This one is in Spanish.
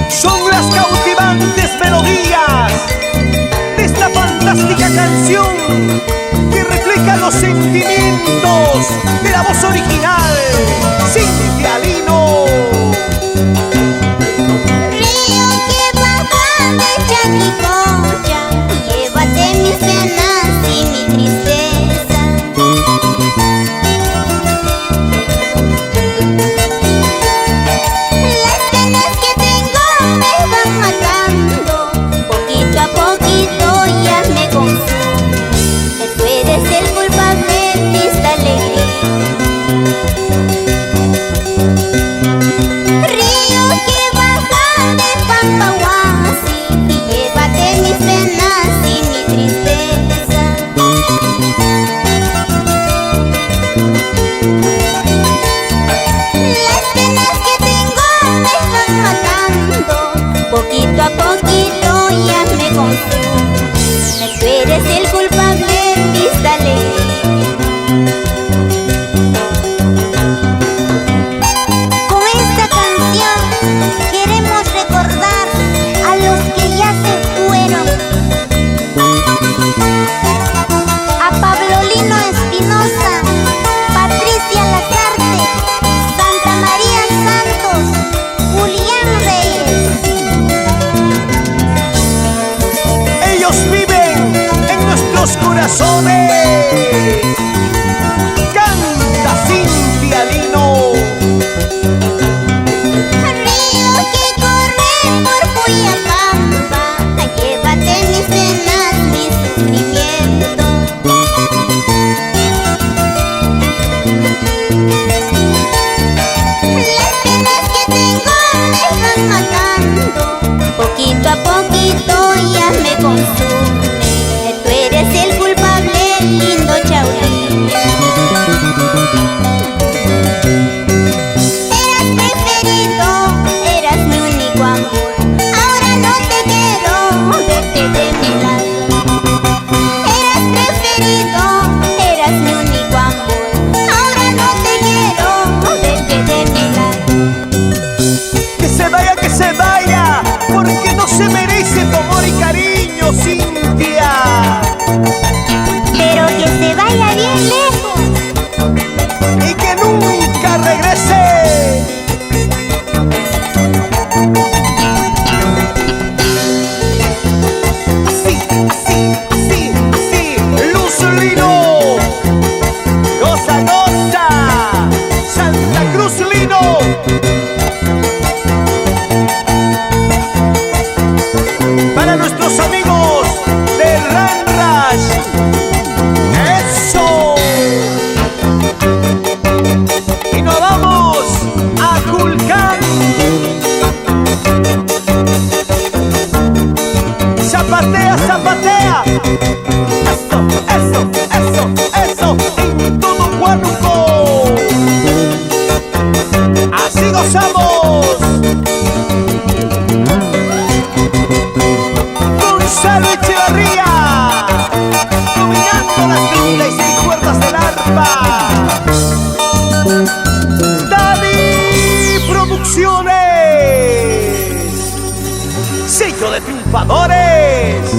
Son las cautivantes melodías de esta fantástica canción que refleja los sentimientos de la voz original, Cintia Lino. Río que baja de Chaquicocha, llévate mis penas y mi tristeza. Las penas que tengo me van matando, poquito a poquito ya me consumen. Tú eres el culpable de esta alegría. Río que baja de Pampahuasi, y llévate mis penas y mi tristeza. Las penas que tengo me van matando, poquito a poquito ya me consumen. Tú eres el culpable de esta alegría. Con esta canción queremos recordar a los que ya se fueron. A Pablo Lino Espinosa, Patricia Lazarte, Santa María Santos, Julián Reyes. Ellos viven en nuestros corazones. Canta Cintia Lino. Río que corre por Puyapampa, llévate mis penas, mi sufrimiento. Las penas que tengo me van matando, poquito a poquito ya me consume. Tú eres el culpable, lindo Chaulín. Eras preferido, eras mi único amor. Ahora no te quiero, vete de mi lado. Eras preferido, eras mi único amor. Ahora no te quiero, vete de mi lado. Que se vaya, porque no se merece tu amor y cariño, Cintia. Pero que se vaya bien lejos. Y que nunca regrese. Así, así, así, así. Luz Lino. Goza, goza. Santa Cruz Lino. Para nuestros amigos de Ranras. ¡Eso! Y nos vamos a Culcán. Zapatea, zapatea. Eso, eso, eso, eso. En todo Huánuco. Así gozamos. Gonzalo Echevarría, dominando las 36 cuerdas del arpa. Dani Producciones, sello de triunfadores.